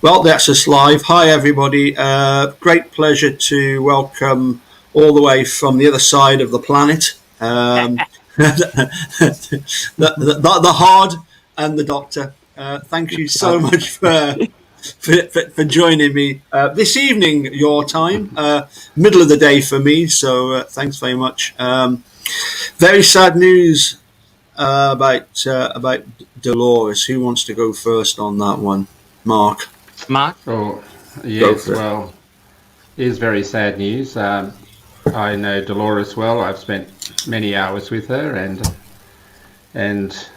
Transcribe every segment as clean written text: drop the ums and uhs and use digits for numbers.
Well, that's us live. Hi, everybody. Great pleasure to welcome all the way from the other side of the planet, the Hod and the Doctor. Thank you so much for joining me this evening, your time, middle of the day for me. So thanks very much. Very sad news about Dolores. Who wants to go first on that one? Mark. Oh, yes, well, it is very sad news. I know Dolores well. I've spent many hours with her and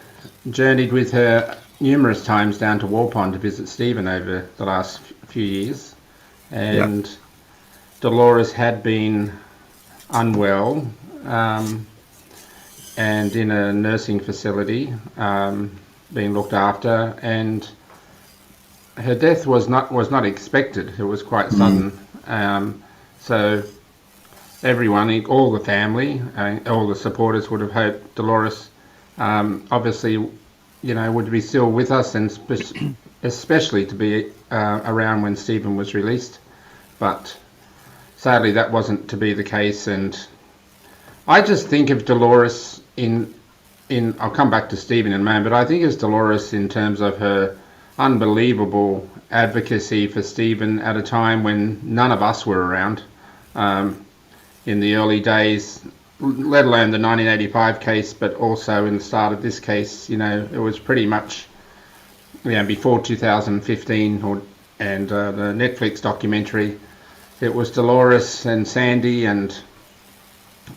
journeyed with her numerous times down to Warpond to visit Stephen over the last few years. And Dolores had been unwell and in a nursing facility being looked after, and her death was not expected. It was quite sudden. So everyone, all the family, all the supporters would have hoped Dolores, obviously, would be still with us, and especially to be around when Stephen was released. But sadly, that wasn't to be the case. And I just think of Dolores in I'll come back to Stephen in a moment, but I think of Dolores in terms of her unbelievable advocacy for Stephen at a time when none of us were around in the early days, let alone the 1985 case, but also in the start of this case. It was pretty much before 2015 and the Netflix documentary. It was Dolores and Sandy and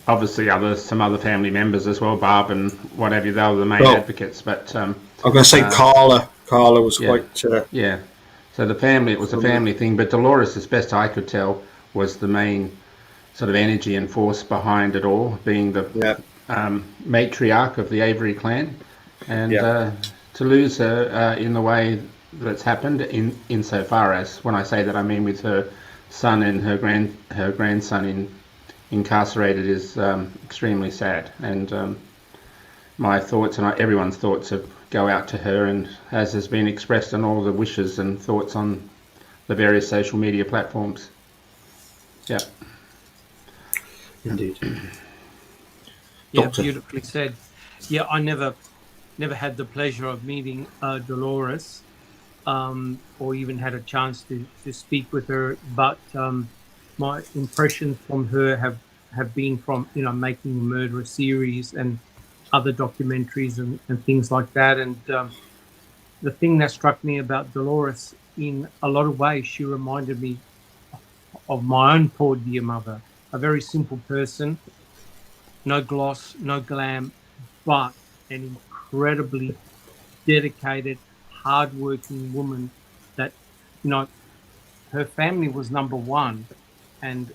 obviously some other family members as well, Barb and what have you. They were the main advocates. But I'm going to say Carla. Carla was quite... So the family, it was a family thing, but Dolores, as best I could tell, was the main sort of energy and force behind it all, being the matriarch of the Avery clan. And to lose her in the way that's happened, insofar as, when I say that, I mean with her son and her grandson incarcerated, is extremely sad. And my thoughts and everyone's thoughts go out to her, and as has been expressed on all the wishes and thoughts on the various social media platforms. Yeah. Indeed. Yeah, beautifully said. Yeah, I never had the pleasure of meeting Dolores, or even had a chance to speak with her, but my impressions from her have been from Making a Murderer series and other documentaries and things like that. And the thing that struck me about Dolores, in a lot of ways, she reminded me of my own poor dear mother. A very simple person, no gloss, no glam, but an incredibly dedicated, hardworking woman that, her family was number one. And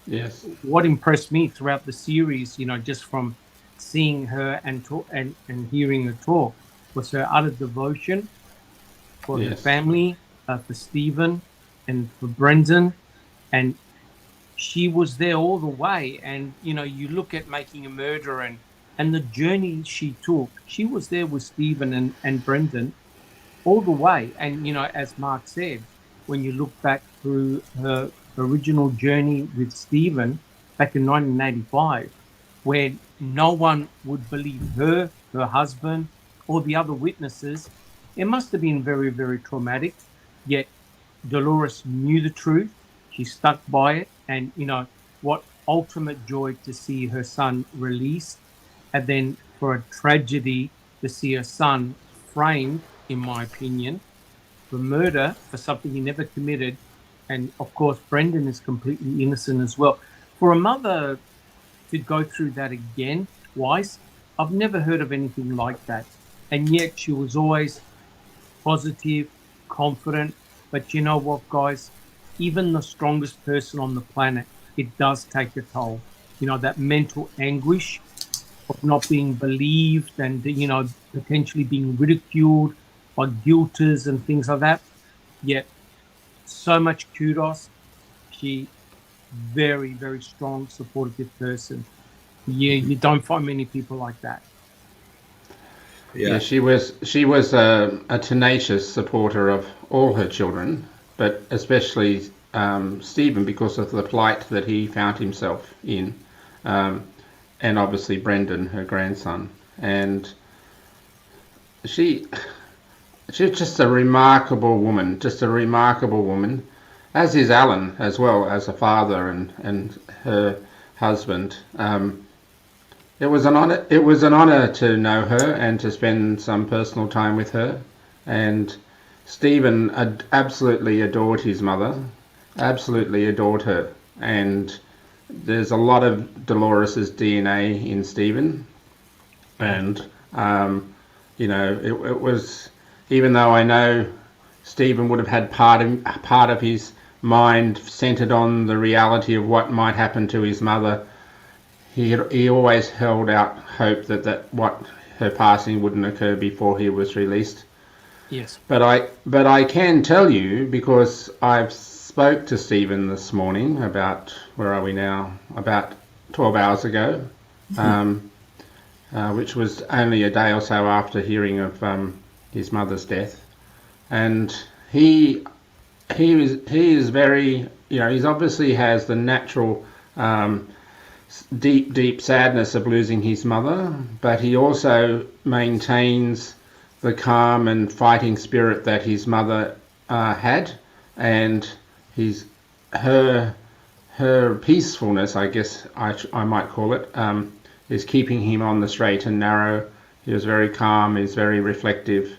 what impressed me throughout the series, just from seeing her and hearing her talk, was her utter devotion for her family, for Stephen and for Brendan. And she was there all the way. And, you look at Making a Murderer and the journey she took. She was there with Stephen and Brendan all the way. And, as Mark said, when you look back through her original journey with Stephen back in 1985, where no one would believe her husband, or the other witnesses, it must have been very, very traumatic. Yet Dolores knew the truth. She stuck by it. And, what ultimate joy to see her son released, and then for a tragedy to see her son framed, in my opinion, for murder, for something he never committed. And of course, Brendan is completely innocent as well. For a mother to go through that again twice, I've never heard of anything like that. And yet she was always positive, confident. But you know what, guys? Even the strongest person on the planet, it does take a toll. That mental anguish of not being believed and, potentially being ridiculed by guilters and things like that. Yet so much kudos. She very, very strong, supportive person. You don't find many people like that. Yeah, she was a tenacious supporter of all her children, but especially Stephen because of the plight that he found himself in, and obviously Brendan, her grandson. And she's just a remarkable woman, as is Alan as well, as a father and her husband. It was an honor to know her and to spend some personal time with her. And Stephen absolutely adored his mother, absolutely adored her. And there's a lot of Dolores's DNA in Stephen. And, it was, even though I know Stephen would have had part of his mind centered on the reality of what might happen to his mother, he always held out hope that what her passing wouldn't occur before he was released. Yes. But I can tell you, because I've spoke to Stephen this morning about, where are we now? About 12 hours ago, which was only a day or so after hearing of his mother's death, and he is very, he obviously has the natural deep sadness of losing his mother, but he also maintains the calm and fighting spirit that his mother had, and her peacefulness, I guess I might call it, is keeping him on the straight and narrow. He was very calm. He's very reflective.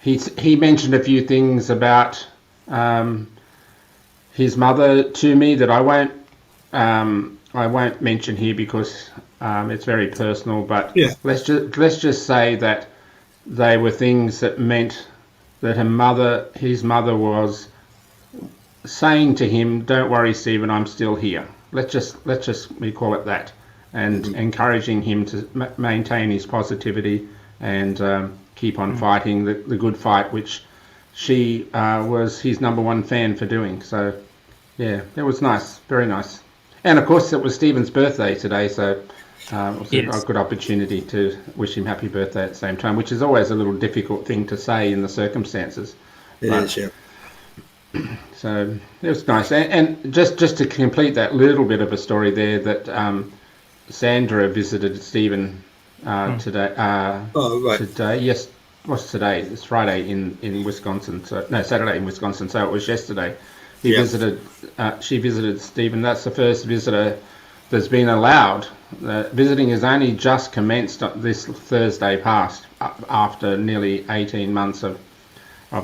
He mentioned a few things about his mother to me that I won't mention here because it's very personal. But Yeah. let's just say that they were things that meant that his mother was saying to him, "Don't worry, Stephen, I'm still here." Let's just we call it that, and encouraging him to maintain his positivity and keep on fighting the good fight, which she was his number one fan for doing. So, yeah, it was nice, very nice. And of course, it was Stephen's birthday today, so it was a good opportunity to wish him happy birthday at the same time, which is always a little difficult thing to say in the circumstances. It is, yeah. So it was nice, and just to complete that little bit of a story there, that Sandra visited Stephen today. Right. Today, yes, what's today? It's Friday in Wisconsin. So no, Saturday in Wisconsin. So it was yesterday. She visited Stephen. That's the first visitor that's been allowed. Visiting has only just commenced this Thursday past, after nearly 18 months of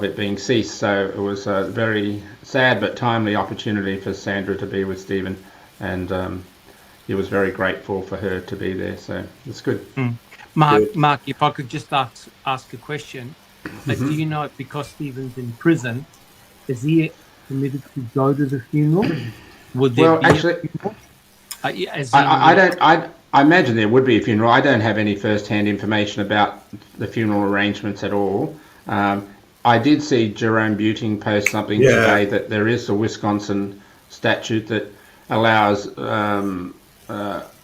it being ceased. So it was a very sad but timely opportunity for Sandra to be with Stephen, and he was very grateful for her to be there. So it's good. Mark, if I could just ask a question. Do you know, because Stephen's in prison, is he permitted to go to the funeral? Would there be a funeral? I imagine there would be a funeral. I don't have any first-hand information about the funeral arrangements at all. I did see Jerome Buting post something today that there is a Wisconsin statute that allows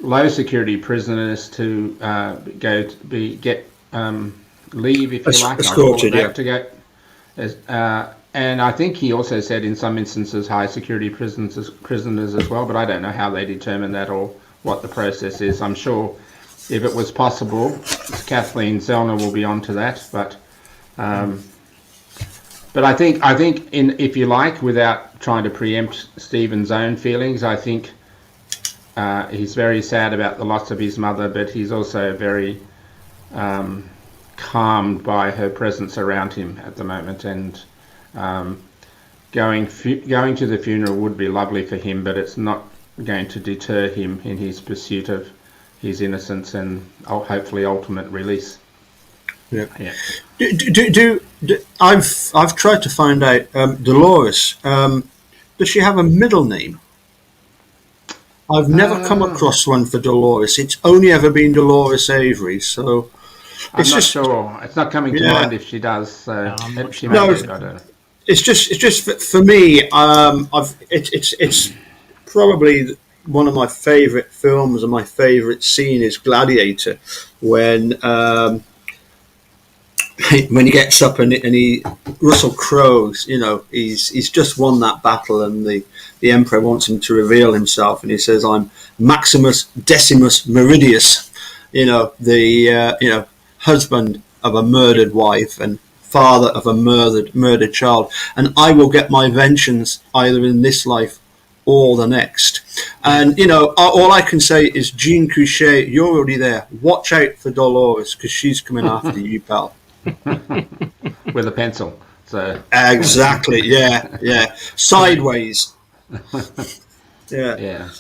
low security prisoners to get leave, if you like. Escorted, to go. And I think he also said in some instances high security prisoners as well, but I don't know how they determine that or what the process is. I'm sure if it was possible, Kathleen Zellner will be onto that, but I think if you like, without trying to preempt Stephen's own feelings, I think he's very sad about the loss of his mother, but he's also very calmed by her presence around him at the moment, and going to the funeral would be lovely for him, but it's not going to deter him in his pursuit of his innocence and hopefully ultimate release. Yeah. I've tried to find out, Dolores. Does she have a middle name? I've never come across one for Dolores. It's only ever been Dolores Avery. So I'm not sure. It's not coming to mind if she does. So she may I don't know. It's just for me. It's probably one of my favourite films, and my favourite scene is Gladiator, when when he gets up and he Russell crows, he's just won that battle, and the Emperor wants him to reveal himself, and he says, "I'm Maximus Decimus Meridius, the husband of a murdered wife and father of a murdered child, and I will get my vengeance either in this life or the next." And all I can say is, Jean Couchet, you're already there. Watch out for Dolores, because she's coming after you, pal. With a pencil. So exactly, yeah. Sideways. Yeah.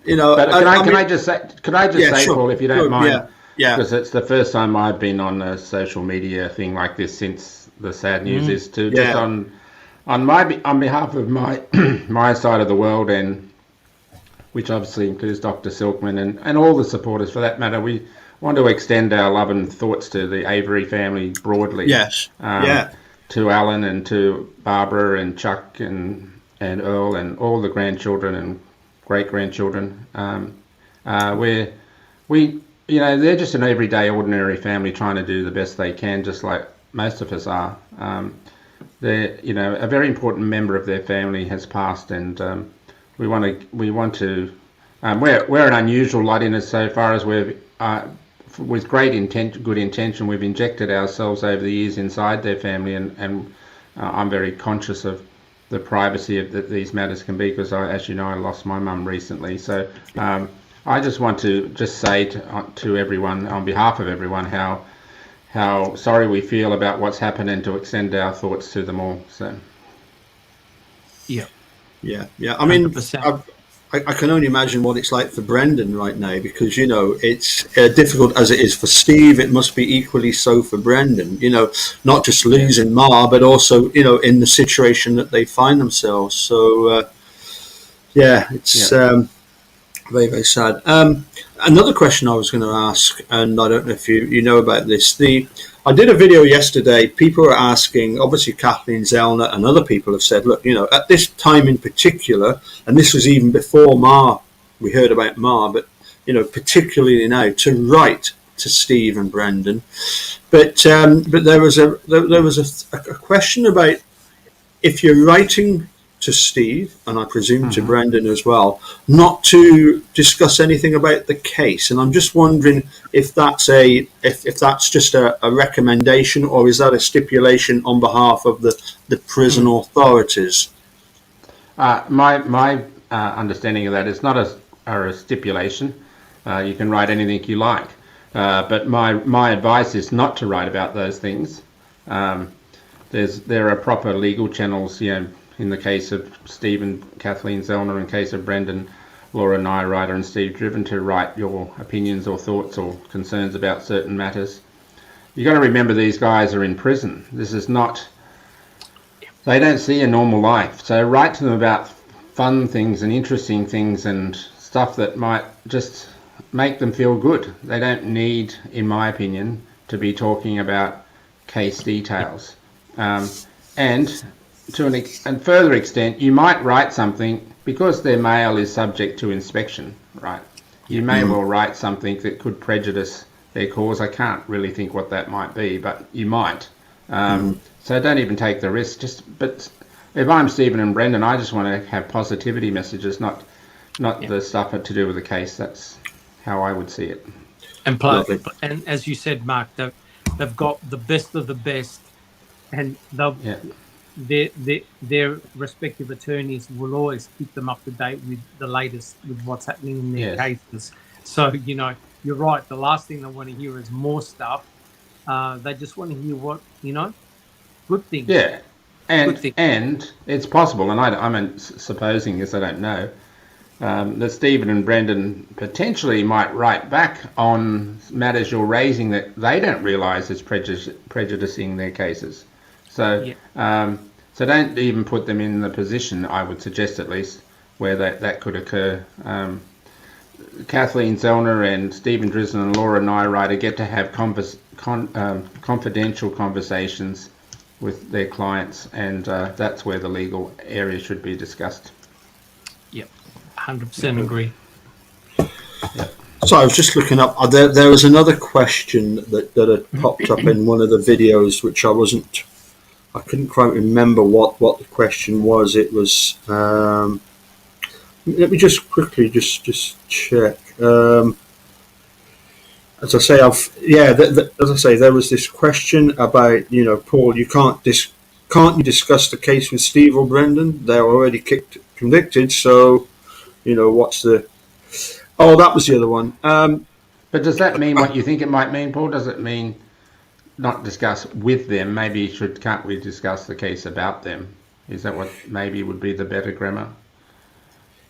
But can I just say, sure. Paul, if you don't mind, yeah, because it's the first time I've been on a social media thing like this since the sad news is to just on behalf of my my side of the world, and which obviously includes Dr. Silkman and all the supporters for that matter, we want to extend our love and thoughts to the Avery family broadly. Yes. To Alan and to Barbara and Chuck and Earl and all the grandchildren and great-grandchildren. They're just an everyday, ordinary family trying to do the best they can, just like most of us are. They're, a very important member of their family has passed, and we want to. We're an unusual lot in as so far as we've, with good intention, we've injected ourselves over the years inside their family, and I'm very conscious of the privacy that these matters can be, because as you know, I lost my mum recently. So I just want to just say to everyone, on behalf of everyone, how sorry we feel about what's happened, and to extend our thoughts to them all. So yeah. I mean, I can only imagine what it's like for Brendan right now, because it's difficult as it is for Steve. It must be equally so for Brendan. Not just losing Ma, but also in the situation that they find themselves. So it's very, very sad. Another question I was going to ask, and I don't know if you know about this. I did a video yesterday. People are asking, obviously Kathleen Zellner and other people have said, look, at this time in particular, and this was even before we heard about Ma, but, particularly now, to write to Steve and Brendan. But there was a question about, if you're writing to Steve, and I presume to Brendan as well, not to discuss anything about the case. And I'm just wondering if that's just a recommendation, or is that a stipulation on behalf of the prison authorities? My understanding of that is not a stipulation. You can write anything you like, but my advice is not to write about those things. There are proper legal channels, in the case of Steve and Kathleen Zellner, in case of Brendan, Laura Nyrider and Steve Driven, to write your opinions or thoughts or concerns about certain matters. You've got to remember, these guys are in prison. This is not... They don't see a normal life. So write to them about fun things and interesting things and stuff that might just make them feel good. They don't need, in my opinion, to be talking about case details. And to a further extent, you might write something, because their mail is subject to inspection, right? You may well write something that could prejudice their cause. I can't really think what that might be, but you might. So don't even take the risk. But if I'm Stephen and Brendan, I just want to have positivity messages, not the stuff to do with the case. That's how I would see it. And as you said, Mark, they've got the best of the best, and their respective attorneys will always keep them up to date with the latest, with what's happening in their cases. So, you're right. The last thing they want to hear is more stuff. They just want to hear what, good things. Yeah. And it's possible, and I'm supposing this, I don't know, that Stephen and Brendan potentially might write back on matters you're raising that they don't realise is prejudicing their cases. So so don't even put them in the position, I would suggest at least, where that could occur. Kathleen Zellner and Stephen Drisden and Laura Nyrider get to have confidential conversations with their clients, and that's where the legal area should be discussed. Yep, 100% agree. Yep. So I was just looking up. There was another question that had popped up in one of the videos, which I couldn't quite remember what the question was. It was. Let me just quickly just check. As I say, as I say, there was this question about, Paul, you can't you discuss the case with Steve or Brendan? They're already convicted, so what's the? Oh, that was the other one. But does that mean what you think it might mean, Paul? Does it mean not discuss with them? Maybe can't we discuss the case about them? Is that what maybe would be the better grammar?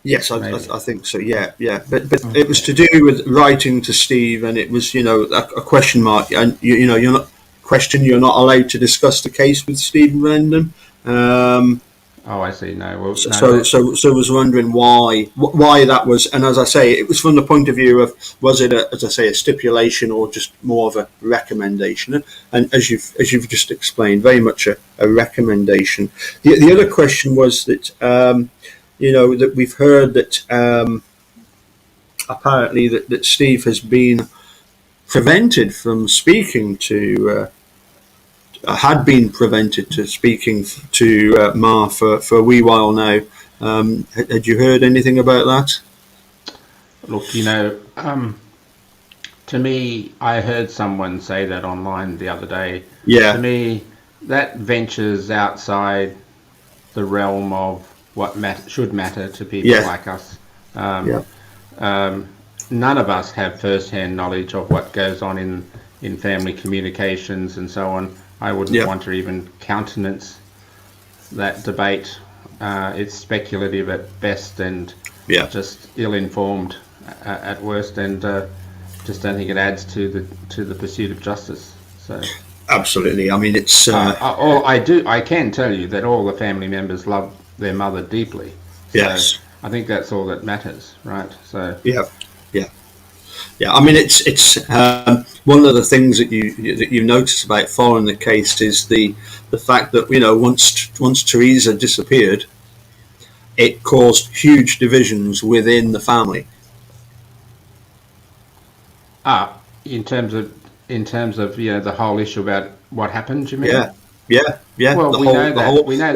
Yes, I think so. Yeah. But it was to do with writing to Steve, and it was a question mark, and you're not allowed to discuss the case with Steve and Brendan. Oh, I see. No, well, so I was wondering why that was, and as I say, it was from the point of view of, was it a stipulation or just more of a recommendation? And as you've just explained, very much a recommendation. The other question was that that we've heard that apparently that Steve has been prevented from speaking to. Had been prevented to speaking to Ma for a wee while now. Had you heard anything about that? Look, to me, I heard someone say that online the other day. Yeah. To me, that ventures outside the realm of what should matter to people like us. None of us have first-hand knowledge of what goes on in family communications and so on. I wouldn't want to even countenance that debate. It's speculative at best and just ill-informed at worst, and just don't think it adds to the pursuit of justice. So absolutely. I mean, it's I can tell you that all the family members love their mother deeply. Yes, so I think that's all that matters, right? So yeah. I mean, it's one of the things that you notice about following the case is the fact that once Teresa disappeared, it caused huge divisions within the family. In terms of the whole issue about what happened, you mean? Yeah. Well, we know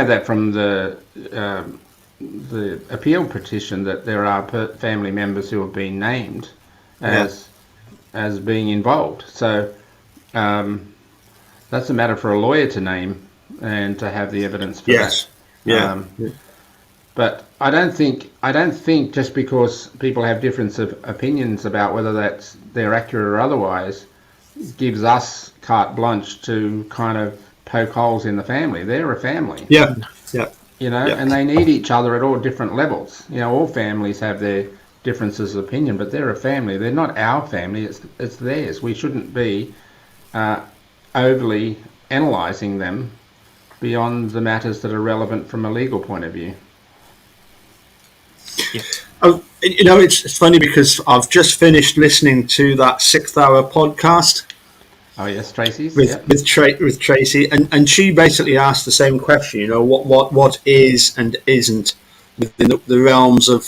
that from the appeal petition that there are family members who have been named as being involved. So that's a matter for a lawyer to name and to have the evidence for that. But I don't think just because people have different opinions about whether they're accurate or otherwise gives us carte blanche to kind of poke holes in the family. They're a family. Yeah. And they need each other at all different levels. All families have their differences of opinion, but they're a family. They're not our family, it's theirs. We shouldn't be overly analysing them beyond the matters that are relevant from a legal point of view. Yeah. It's funny because I've just finished listening to that 6th-hour podcast. Oh yes, Tracy's with Tracy, and she basically asked the same question. What is and isn't within the realms of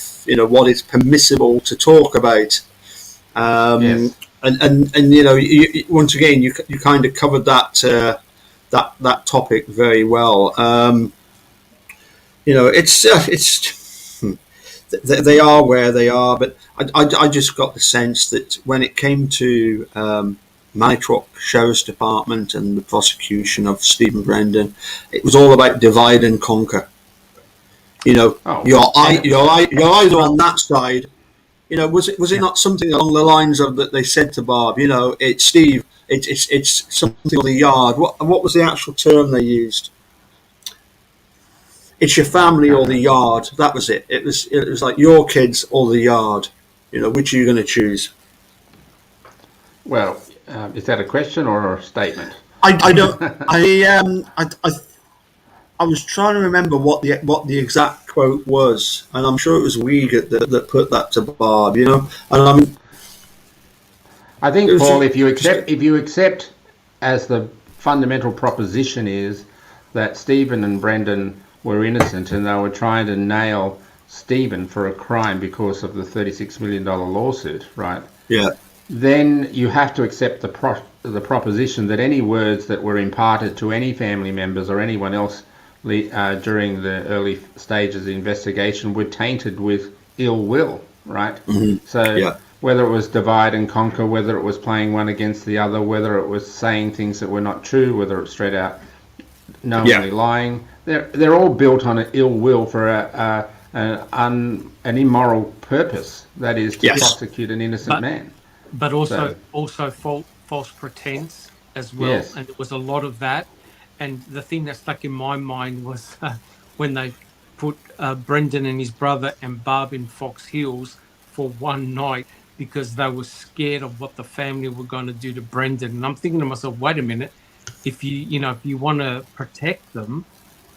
what is permissible to talk about. And once again, you kind of covered that topic very well. They are where they are, but I just got the sense that when it came to Manitou Sheriff's Department and the prosecution of Stephen Brendan, it was all about divide and conquer. You're either on that side. Was it not something along the lines of that they said to Barb? It's Steve. It's something on the yard. What was the actual term they used? It's your family or the yard. That was it. It was like your kids or the yard. Which are you going to choose? Well, is that a question or a statement? I don't. I was trying to remember what the exact quote was, and I'm sure it was Wiegert that put that to Barb. And I think, Paul, if you accept as the fundamental proposition is that Stephen and Brendan were innocent and they were trying to nail Stephen for a crime because of the $36 million lawsuit, right? Yeah. Then you have to accept the proposition that any words that were imparted to any family members or anyone else during the early stages of the investigation were tainted with ill will, right? So whether it was divide and conquer, whether it was playing one against the other, whether it was saying things that were not true, whether it was straight out knowingly lying, they're all built on an ill will for an immoral purpose, that is to prosecute an innocent man. But also false pretense as well. Yes. And there was a lot of that. And the thing that stuck in my mind was when they put Brendan and his brother and Barb in Fox Hills for one night because they were scared of what the family were going to do to Brendan. And I'm thinking to myself, wait a minute, if you want to protect them,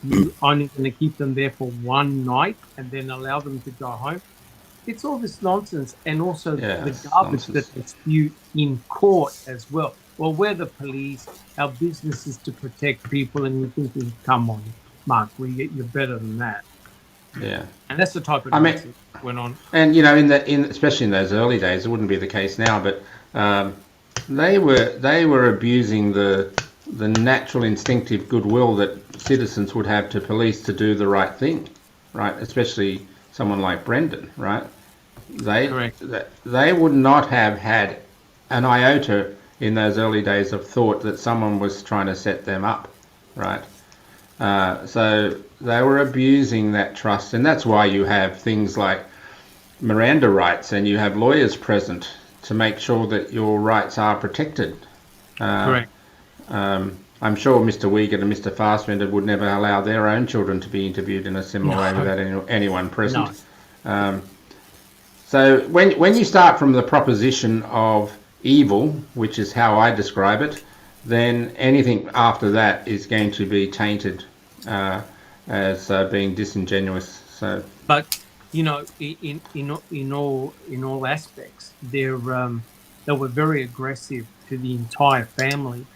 you only going to keep them there for one night and then allow them to go home. It's all this nonsense, and also the garbage that they spew in court as well. Well, we're the police. Our business is to protect people, and you're thinking, come on, Mark, you're better than that. Yeah, and that's the type of nonsense that went on. And especially in those early days, it wouldn't be the case now, but they were abusing the natural instinctive goodwill that citizens would have to police to do the right thing, right? Especially someone like Brendan, right? They would not have had an iota in those early days of thought that someone was trying to set them up, right? So they were abusing that trust, and that's why you have things like Miranda rights, and you have lawyers present to make sure that your rights are protected. Correct. I'm sure Mr. Wiegand and Mr. Fassbender would never allow their own children to be interviewed in a similar way without anyone present. No. So when you start from the proposition of evil, which is how I describe it, then anything after that is going to be tainted as being disingenuous. So, but in all aspects, they were very aggressive to the entire family.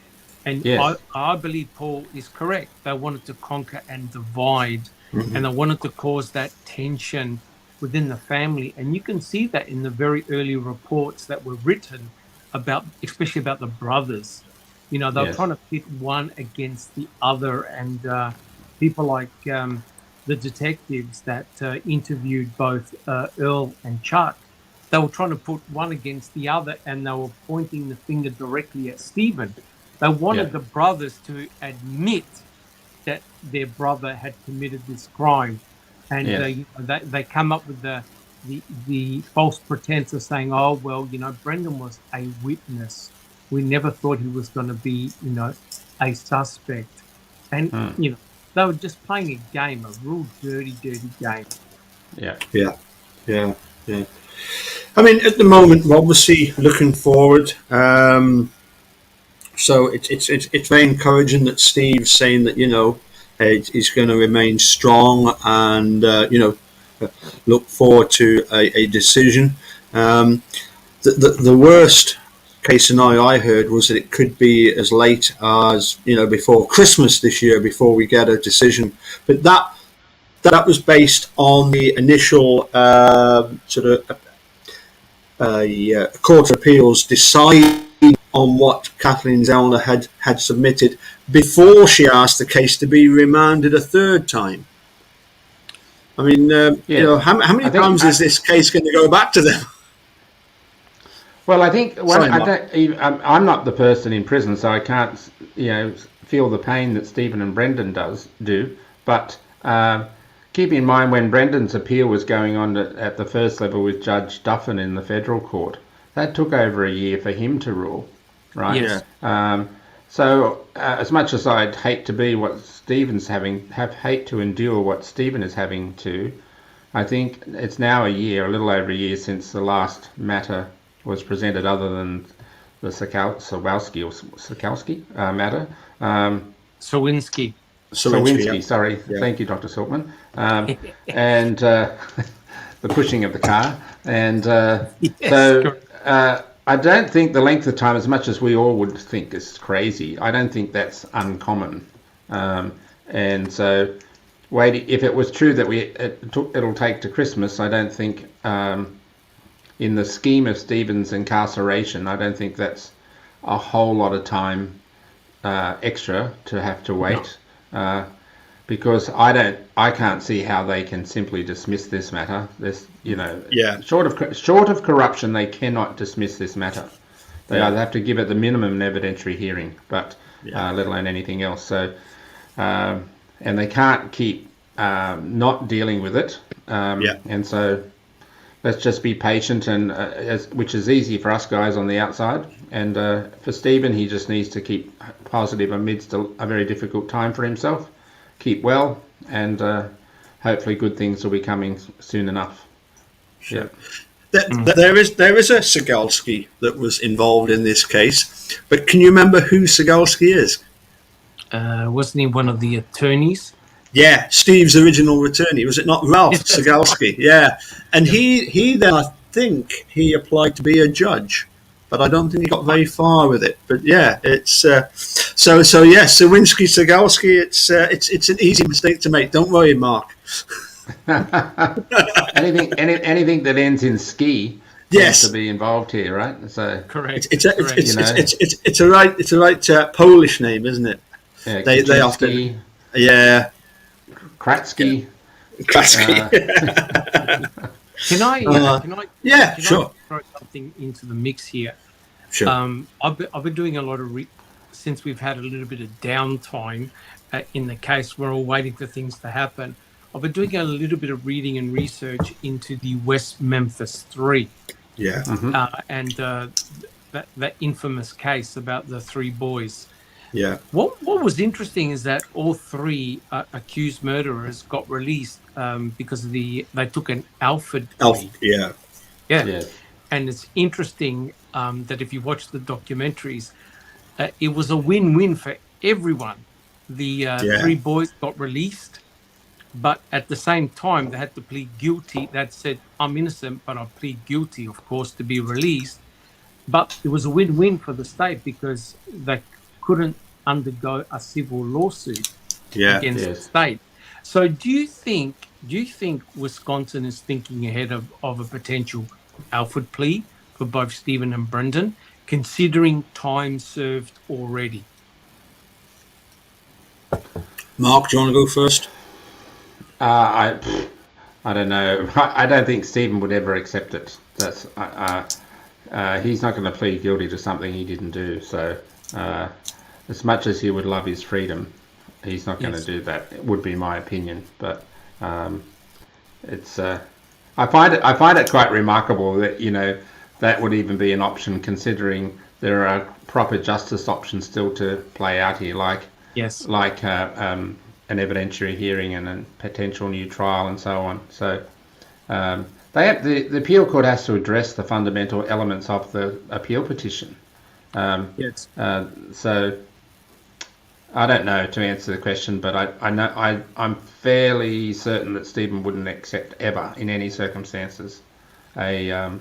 And I believe Paul is correct. They wanted to conquer and divide, and they wanted to cause that tension within the family. And you can see that in the very early reports that were written about, especially about the brothers. They were trying to pit one against the other. And people like the detectives that interviewed both Earl and Chuck, they were trying to put one against the other, and they were pointing the finger directly at Stephen. They wanted the brothers to admit that their brother had committed this crime, and they come up with the false pretense of saying, "Oh well, Brendan was a witness. We never thought he was going to be, a suspect," and they were just playing a game, a real dirty game. Yeah. I mean, at the moment, we're obviously looking forward. So it's very encouraging that Steve's saying that he's going to remain strong and look forward to a decision. The worst case scenario I heard was that it could be as late as before Christmas this year before we get a decision. But that was based on the initial Court of Appeals deciding on what Kathleen Zellner had submitted before she asked the case to be remanded a third time. I mean, how many times is this case going to go back to them? Well, I think I'm not the person in prison, so I can't feel the pain that Stephen and Brendan do. But keep in mind when Brendan's appeal was going on at the first level with Judge Duffin in the federal court, that took over a year for him to rule, right? Yes. So as much as I'd hate to be what Stephen's hate to endure what Stephen is having to, I think it's now a little over a year since the last matter was presented, other than the Sawalski matter. Sawinski, sorry. Yeah. Thank you, Dr. Silkman. And the pushing of the car. And I don't think the length of time, as much as we all would think is crazy, I don't think that's uncommon. And so if it was true that it'll take to Christmas, I don't think, in the scheme of Stephen's incarceration, I don't think that's a whole lot of time extra to have to wait, because I can't see how they can simply dismiss this matter. There's, short of corruption, they cannot dismiss this matter. They either have to give it the minimum an evidentiary hearing, but let alone anything else. So, and they can't keep not dealing with it. And so let's just be patient, and which is easy for us guys on the outside. And for Stephen, he just needs to keep positive amidst a very difficult time for himself. Keep well, and hopefully good things will be coming soon enough. Sure. There is a Sigalski that was involved in this case, but can you remember who Sigalski is? Wasn't he one of the attorneys? Yeah, Steve's original attorney. Was it not Ralph Sigalski? Yeah, and he then, I think, he applied to be a judge, but I don't think he got very far with it. But yeah, it's so yes, Sawinski Sigalski. It's an easy mistake to make. Don't worry, Mark. anything that ends in ski has to be involved here, right? So correct. It's a right Polish name, isn't it? Yeah, they often Kratsky. Can I sure. throw something into the mix here? Sure. I've been doing a lot of since we've had a little bit of downtime in the case. We're all waiting for things to happen. I've been doing a little bit of reading and research into the West Memphis 3. Yeah. And that infamous case about the 3 boys. Yeah. What was interesting is that all 3 accused murderers got released because they took an Alford plea. Yeah. And it's interesting that if you watch the documentaries, it was a win-win for everyone. The 3 boys got released, but at the same time, they had to plead guilty. That said, I'm innocent, but I plead guilty, of course, to be released. But it was a win-win for the state because they couldn't undergo a civil lawsuit against the state. So do you think Wisconsin is thinking ahead of a potential Alford plea for both Stephen and Brendan, considering time served already? Mark, do you want to go first? I don't know. I don't think Stephen would ever accept it. That's he's not going to plead guilty to something he didn't do. So as much as he would love his freedom, he's not going to do that. It would be my opinion. But it's I find it quite remarkable that that would even be an option, considering there are proper justice options still to play out here, like an evidentiary hearing and a potential new trial and so on. So the appeal court has to address the fundamental elements of the appeal petition. So I don't know to answer the question, but I know I'm fairly certain that Stephen wouldn't accept ever in any circumstances a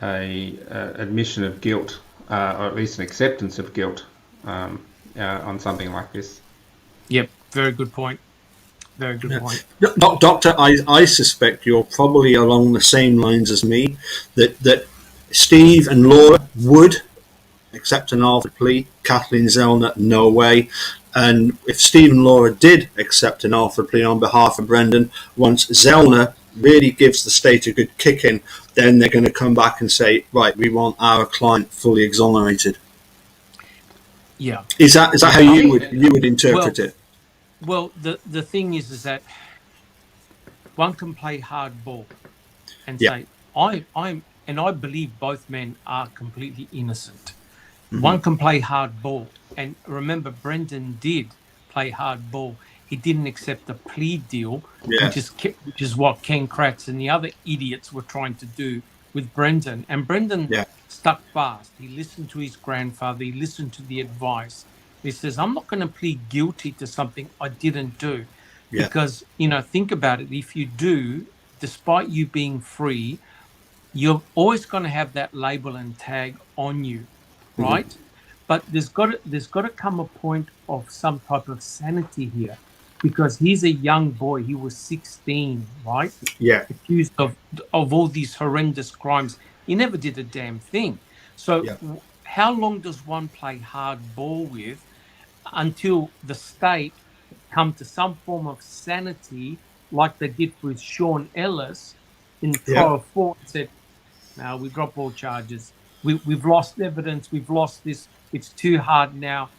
admission of guilt, or at least an acceptance of guilt on something like this. Yep. Very good point. Very good point. Doctor, I suspect you're probably along the same lines as me, that Steve and Laura would accept an Alford plea. Kathleen Zellner, no way. And if Steve and Laura did accept an Alford plea on behalf of Brendan, once Zellner really gives the state a good kick in, then they're going to come back and say, right, we want our client fully exonerated. Yeah. Is that how you would interpret it? Well, the thing is that one can play hardball and say, I believe both men are completely innocent. Mm-hmm. One can play hardball, and remember, Brendan did play hardball. He didn't accept the plea deal, which is what Ken Kratz and the other idiots were trying to do with Brendan. And Brendan stuck fast. He listened to his grandfather. He listened to the advice. He says, I'm not going to plead guilty to something I didn't do. Yeah. Because, think about it. If you do, despite you being free, you're always going to have that label and tag on you, right? Mm-hmm. But there's got to come a point of some type of sanity here. because he's a young boy. He was 16, right? Yeah. Accused of all these horrendous crimes. He never did a damn thing. So Yeah. how long does one play hardball with until the state come to some form of sanity, like they did with Sean Ellis in trial 4, and said, "No, we drop all charges. We've lost evidence. We've lost this. It's too hard now.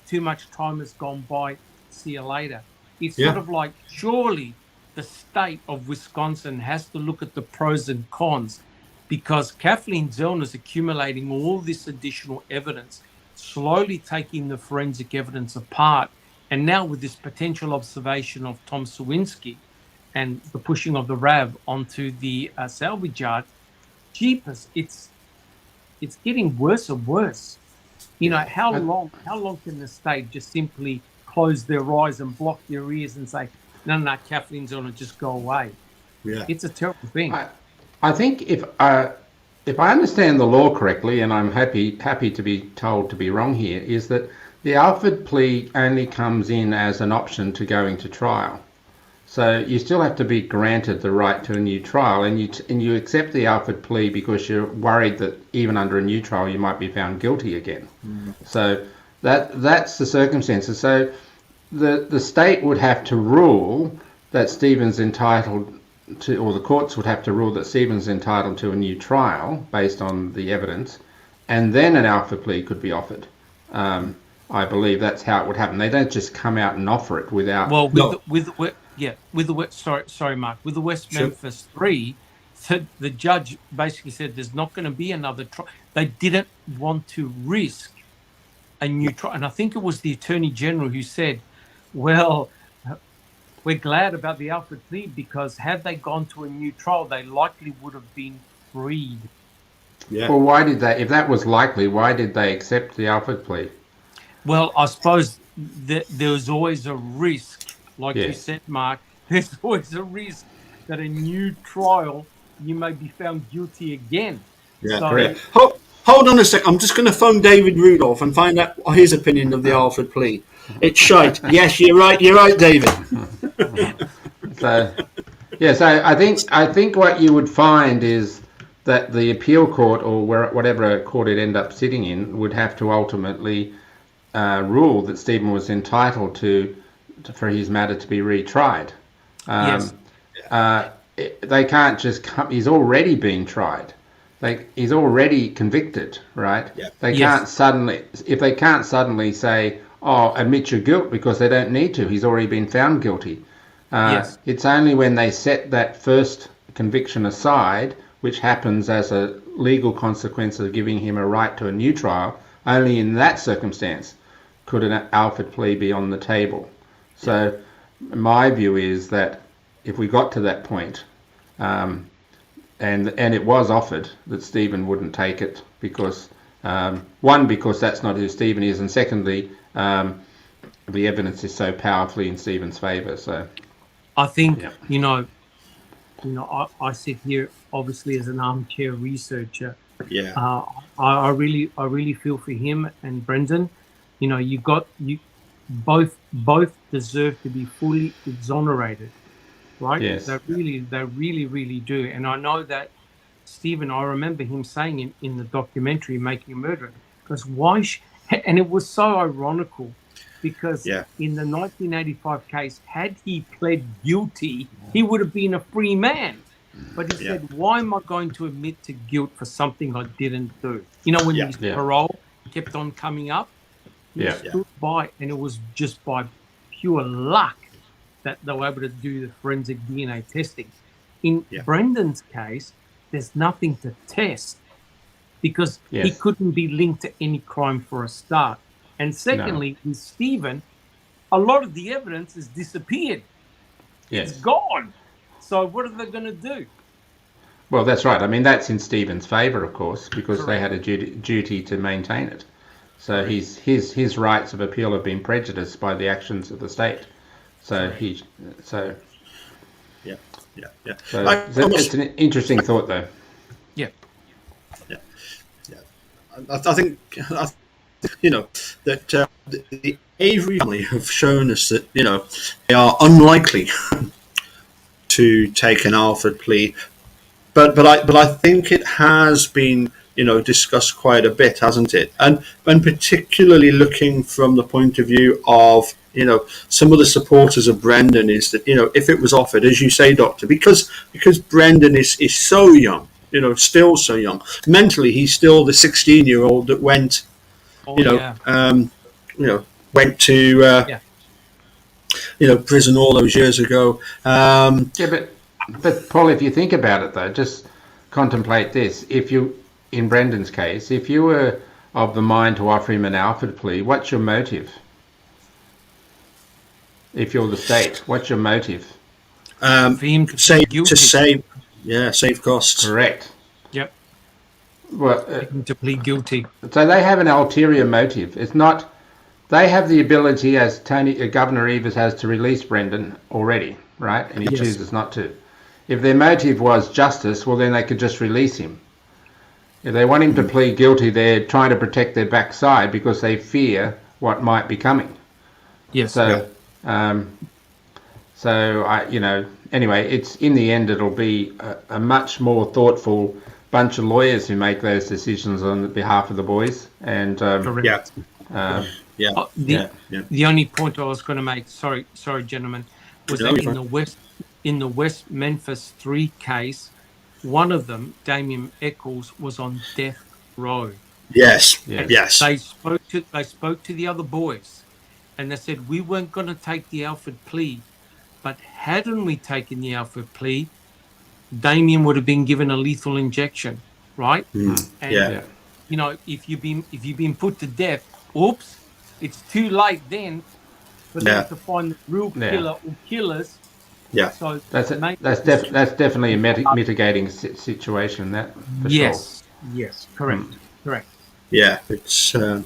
Too much time has gone by. See you later." It's sort of like, surely the state of Wisconsin has to look at the pros and cons, because Kathleen Zellner's accumulating all this additional evidence, slowly taking the forensic evidence apart. And now with this potential observation of Tom Sawinski and the pushing of the RAV onto the salvage yard, jeepers, it's getting worse and worse. How long can the state just simply close their eyes and block their ears and say, no, Kathleen's on it, just go away? Yeah. It's a terrible thing. I think if I understand the law correctly, and I'm happy to be told to be wrong here, is that the Alford plea only comes in as an option to going to trial. So you still have to be granted the right to a new trial, and you accept the Alford plea because you're worried that even under a new trial you might be found guilty again. So that's the circumstances. So the state would have to rule that Stephen's entitled to, or the courts would have to rule that Stephen's entitled to a new trial based on the evidence, and then an Alford plea could be offered. I believe that's how it would happen. They don't just come out and offer it without. Well, sorry, Mark. With the West Memphis 3, the judge basically said there's not going to be another trial. They didn't want to risk a new trial, and I think it was the Attorney General who said, "Well, we're glad about the Alford plea because had they gone to a new trial, they likely would have been freed." Yeah. Well, why did they? If that was likely, why did they accept the Alford plea? Well, I suppose there's always a risk, like you said, Mark. There's always a risk that a new trial you may be found guilty again. Yeah, correct. Hold on a sec. I'm just going to phone David Rudolph and find out his opinion of the Alford plea. It's shite. Yes, you're right. You're right, David. So I think what you would find is that the appeal court, or whatever court it end up sitting in, would have to ultimately rule that Stephen was entitled for his matter to be retried. They can't just come. He's already been tried. He's already convicted, right? Yeah. They can't suddenly say, "Oh, admit your guilt," because they don't need to. He's already been found guilty. It's only when they set that first conviction aside, which happens as a legal consequence of giving him a right to a new trial, only in that circumstance could an Alford plea be on the table. So my view is that if we got to that point, and it was offered, that Stephen wouldn't take it because, one, because that's not who Stephen is, and secondly, the evidence is so powerfully in Stephen's favour. So I think I sit here obviously as an armchair researcher. Yeah. I really feel for him and Brendan. You both deserve to be fully exonerated, right? Yes. They really do. And I know that Stephen, I remember him saying in the documentary Making a Murderer, because and it was so ironical because in the 1985 case, had he pled guilty, he would have been a free man. But he said, "Why am I going to admit to guilt for something I didn't do?" When his parole kept on coming up, he stood by, and it was just by pure luck that they were able to do the forensic DNA testing. In Brendan's case, there's nothing to test because he couldn't be linked to any crime for a start. And secondly, with Stephen, a lot of the evidence has disappeared. It's gone. So what are they going to do? Well, that's right. I mean, that's in Stephen's favour, of course, because they had a duty to maintain it. So his rights of appeal have been prejudiced by the actions of the state. So So it's an interesting thought, though. I think that the Avery family have shown us that they are unlikely to take an Alford plea, but I think it has been discussed quite a bit, hasn't it? And particularly looking from the point of view of some of the supporters of Brendan, is that if it was offered, as you say, Doctor, because Brendan is so young, still so young mentally, he's still the 16-year-old that went went to prison all those years ago. But Paul, if you think about it, though, just contemplate this. If you, in Brendan's case, if you were of the mind to offer him an Alford plea, what's your motive? If you're the state, what's your motive? For him to save costs. Correct. Yep. Well, to plead guilty. So they have an ulterior motive. It's not. They have the ability, as Governor Evers has, to release Brendan already, right? And he chooses not to. If their motive was justice, well, then they could just release him. If they want him to plead guilty, they're trying to protect their backside because they fear what might be coming. Yes. So, anyway, it's in the end, it'll be a much more thoughtful bunch of lawyers who make those decisions on behalf of the boys. And correct. The only point I was going to make, sorry, gentlemen, was that in the West Memphis 3 case, one of them, Damien Eccles, was on death row. Yes. They spoke to the other boys, and they said we weren't going to take the Alford plea, but hadn't we taken the Alford plea, Damien would have been given a lethal injection, right? And if you've been put to death, oops, it's too late then for them to find the real killer or killers. Yeah, so that's definitely a mitigating situation. That for sure. Yes, correct. Yeah, it's. The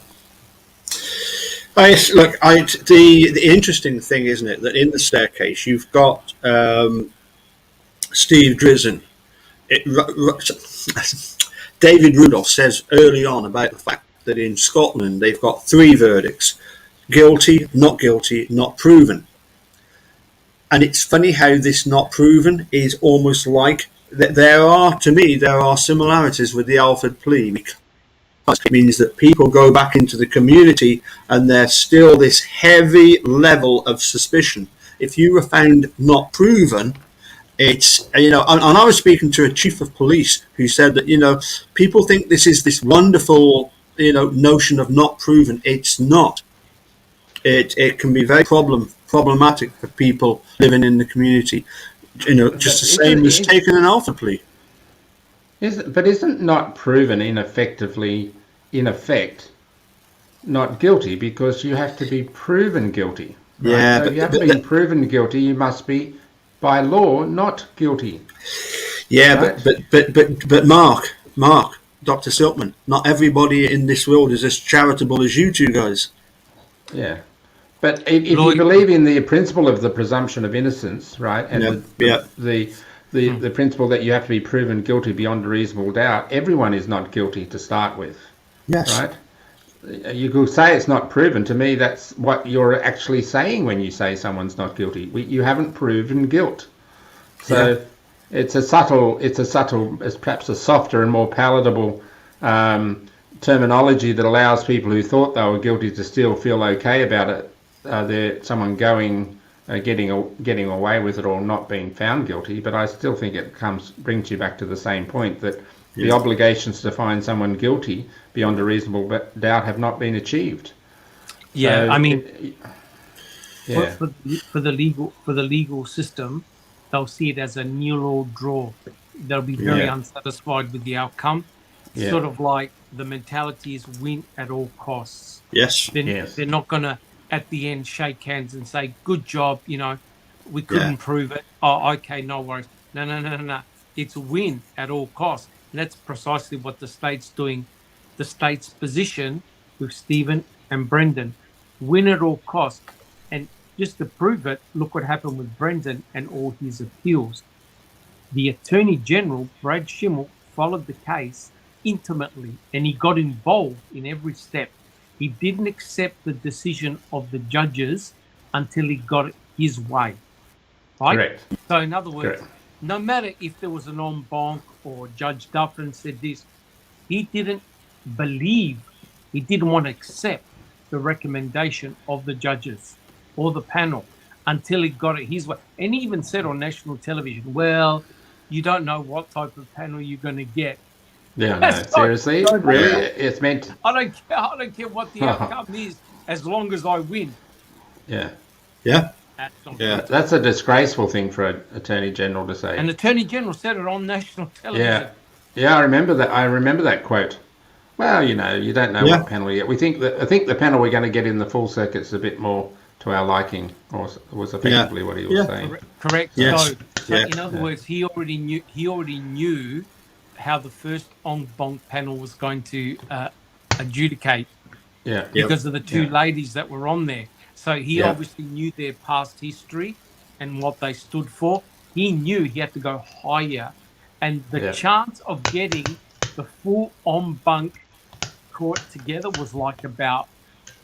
interesting thing, isn't it, that in the staircase you've got Steve Drizzen. David Rudolph says early on about the fact that in Scotland they've got 3 verdicts: guilty, not proven. And it's funny how this not proven is almost like there are similarities with the Alford plea, because it means that people go back into the community and there's still this heavy level of suspicion. If you were found not proven, it's, and I was speaking to a chief of police who said that, people think this is this wonderful, notion of not proven. It's not. It can be very problematic for people living in the community, just the same as taking an Alford plea. But isn't not proven in effect not guilty, because you have to be proven guilty? Right? Yeah, so if you haven't been proven guilty, you must be by law not guilty. Yeah, right? but Mark, Dr. Silkman, not everybody in this world is as charitable as you two guys. Yeah. But if you believe in the principle of the presumption of innocence, right, and the principle that you have to be proven guilty beyond a reasonable doubt, everyone is not guilty to start with. Yes. Right? You could say it's not proven. To me, that's what you're actually saying when you say someone's not guilty. You haven't proven guilt. So it's perhaps a softer and more palatable terminology that allows people who thought they were guilty to still feel okay about it. Someone getting away with it or not being found guilty, but I still think it brings you back to the same point that the obligations to find someone guilty beyond a reasonable doubt have not been achieved. Yeah, so I mean, for the legal system, they'll see it as a nil or draw. They'll be very unsatisfied with the outcome. Yeah. Sort of like the mentality is win at all costs. Yes. They're not going to, at the end, shake hands and say, good job, we couldn't prove it. Oh, okay, no worries. No. It's a win at all costs. And that's precisely what the state's doing. The state's position with Stephen and Brendan. Win at all costs. And just to prove it, look what happened with Brendan and all his appeals. The Attorney General, Brad Schimmel, followed the case intimately, and he got involved in every step. He didn't accept the decision of the judges until he got it his way. Right? Correct. So in other words, Correct. no matter if there was an en banc or Judge Dufferin said this, he didn't believe, he didn't want to accept the recommendation of the judges or the panel until he got it his way. And he even said on national television, well, you don't know what type of panel you're going to get. Yeah, no, seriously? Really? It's meant... I don't care what the outcome is as long as I win. Yeah. Yeah. That's a disgraceful thing for an Attorney General to say. An Attorney General said it on national television. Yeah, I remember that. I remember that quote. Well, you don't know what panel you get. I think the panel we're going to get in the full circuit's a bit more to our liking, or was effectively what he was saying. Correct. Yes. So in other words, he already knew how the first en banc panel was going to adjudicate. Yeah. Because of the two ladies that were on there. So he obviously knew their past history and what they stood for. He knew he had to go higher. And the chance of getting the full en banc court together was like about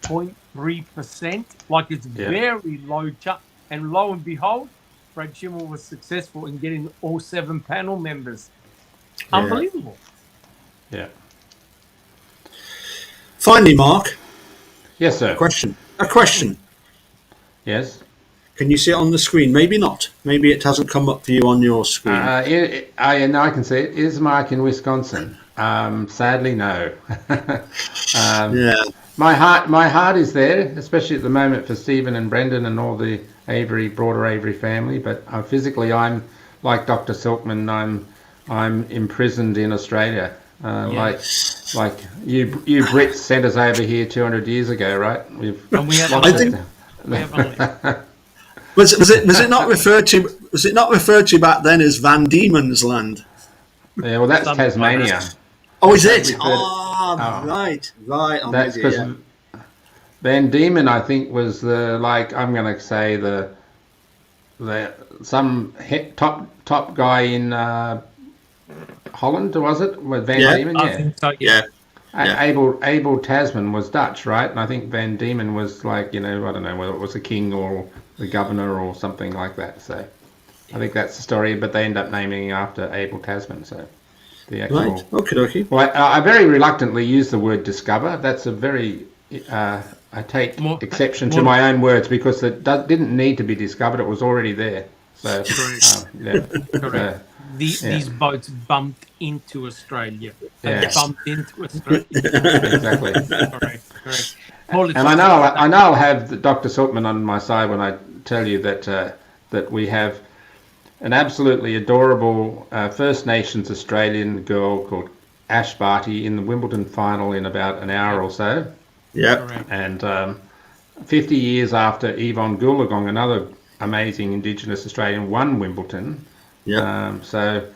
0.3%. Like it's very low chance. And lo and behold, Brad Schimmel was successful in getting all 7 panel members. Unbelievable. Yeah. Finally, Mark. Yes, sir. A question. Yes. Can you see it on the screen? Maybe not. Maybe it hasn't come up for you on your screen. No, I can see it. Is Mark in Wisconsin? Sadly, no. My heart is there, especially at the moment for Stephen and Brendan and all the broader Avery family. But physically, I'm like Dr. Silkman. I'm imprisoned in Australia. Like you Brits sent us over here 200 years ago, right? Was it not referred to back then as Van Diemen's Land? Yeah, well, that's Tasmania. Oh, is it? Right. That's because Van Diemen, I think, was I'm going to say some top guy in Holland, was it? With Van Diemen, I think so, yeah. Abel Tasman was Dutch, right? And I think Van Diemen was I don't know whether it was the king or the governor or something like that. So I think that's the story, but they end up naming after Abel Tasman. So the actual... Right, okay. Well, I very reluctantly use the word discover. That's a very... I take exception to my own words because it didn't need to be discovered. It was already there. So, correct. These boats bumped into Australia. Bumped into Australia. Exactly. Correct. And I know I'll have Dr. Silkman on my side when I tell you that we have an absolutely adorable First Nations Australian girl called Ash Barty in the Wimbledon final in about an hour or so. Yeah. And 50 years after Yvonne Goolagong, another amazing Indigenous Australian, won Wimbledon. Yeah. So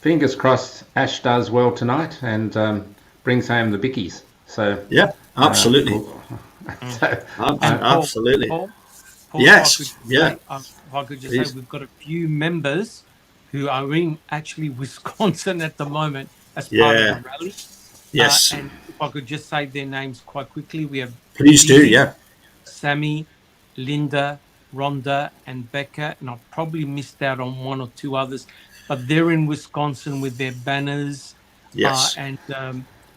fingers crossed Ash does well tonight and brings home the bickies. So yeah, absolutely. Absolutely. Paul, yes. If I could just say, we've got a few members who are in actually Wisconsin at the moment as part of the rally. Yes. And if I could just say their names quite quickly, we have Please do, yeah. Sammy, Linda, Rhonda, and Becca, and I've probably missed out on one or two others, but they're in Wisconsin with their banners. Yes. And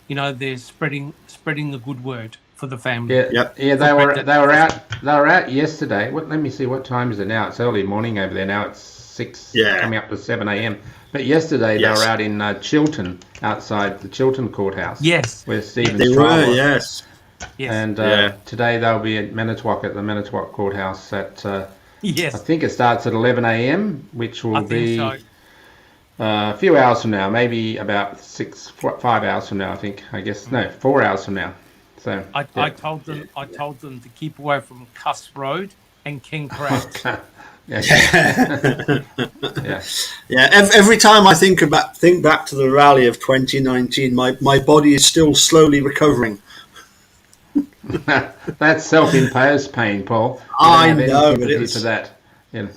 they're spreading the good word for the family. Yeah. They were out yesterday. Let me see, what time is it now? It's early morning over there now. It's 6, coming up to 7 a.m. But yesterday they were out in Chilton, outside the Chilton courthouse. Yes. Where Stephen's they trial were, was. yes. And today they'll be at Manitowoc, at the Manitowoc courthouse at I think it starts at 11 a.m, which will be a few hours from now, maybe about 5 hours from now, I think. 4 hours from now. So I told them to keep away from Cuss Road and King Pratt. Every time I think back to the rally of 2019, my body is still slowly recovering. That's self-imposed pain, Paul. I know, but it was for that.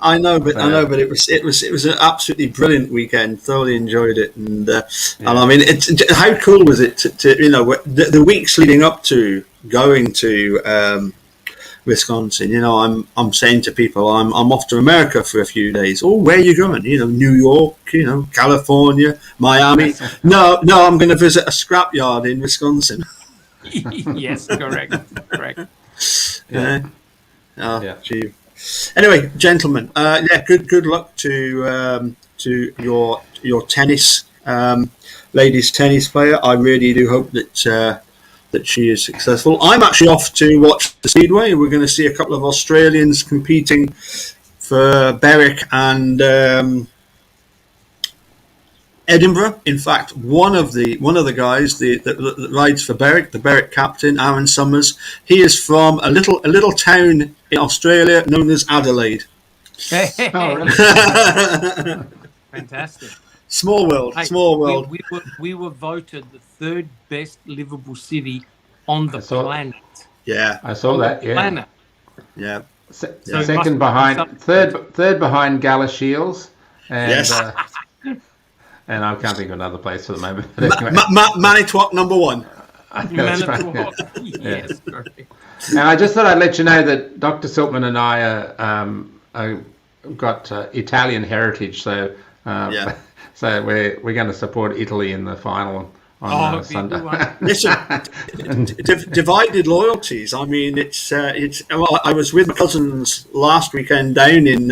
I know, but it was an absolutely brilliant weekend. Thoroughly enjoyed it, and I mean, how cool was it to the weeks leading up to going to Wisconsin. I'm saying to people, I'm off to America for a few days. Oh, where are you going? New York, California, Miami. No, I'm going to visit a scrapyard in Wisconsin. Yes, correct. Yeah. Gee. Anyway, gentlemen, good luck to your tennis, ladies tennis player. I really do hope that she is successful. I'm actually off to watch the Speedway. We're going to see a couple of Australians competing for Berwick and Edinburgh. In fact, one of the guys that rides for Berwick, the Berwick captain, Aaron Summers, he is from a little town in Australia known as Adelaide. Oh, really? Fantastic. Small world. We were voted the third best livable city on the planet. Yeah, I saw that. Yeah, planet. Yeah. Second behind, third behind Galashiels, and yes. And I can't think of another place at the moment. But anyway. Manitowoc number one. Manitowoc. Yes, correct. And I just thought I'd let you know that Dr. Silkman and I got Italian heritage, so so we're going to support Italy in the final on Sunday. Listen, divided loyalties. I mean, it's. Well, I was with my cousins last weekend down in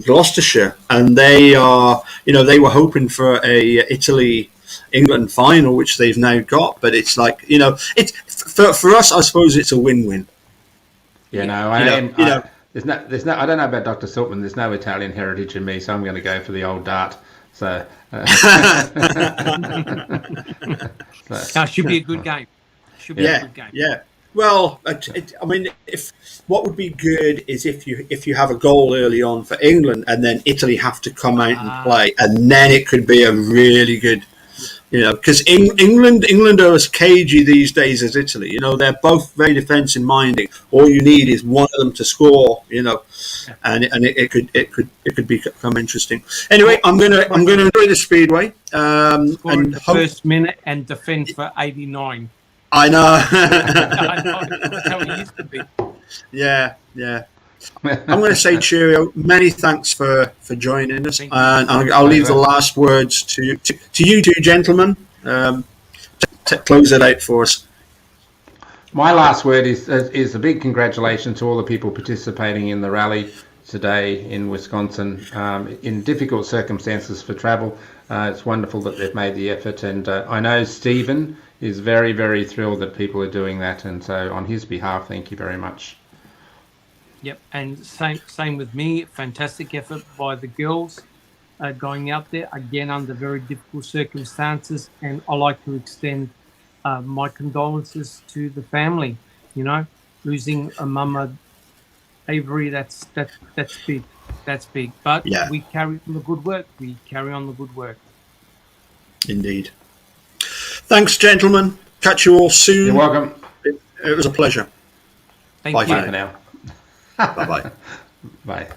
Gloucestershire, and they were hoping for a Italy-England final, which they've now got. But it's like it's for us. I suppose it's a win-win. Yeah, no, there's no. I don't know about Dr. Silkman. There's no Italian heritage in me, so I'm going to go for the old dart. So, should be a good game. Should be a good game. Yeah. Well, I mean, what would be good is if you have a goal early on for England, and then Italy have to come out and play, and then it could be a really good, because England are as cagey these days as Italy. They're both very defensive minded. All you need is one of them to score. And it could become interesting. Anyway, I'm gonna enjoy the Speedway. And the first minute and defend for 89. I know. That's how it used to be. Yeah. I'm going to say cheerio. Many thanks for joining us, and I'll leave the last words to you two gentlemen. To close it out for us. My last word is a big congratulations to all the people participating in the rally today in Wisconsin in difficult circumstances for travel. It's wonderful that they've made the effort, and I know Stephen is very, very thrilled that people are doing that, and so on his behalf, thank you very much. Yep, and same with me. Fantastic effort by the girls going out there again under very difficult circumstances, and I like to extend my condolences to the family. Losing a mama, Avery, that's big. That's big. But we carry on the good work. Indeed. Thanks, gentlemen. Catch you all soon. You're welcome. It was a pleasure. Thank you. Bye for now. Bye-bye. Bye.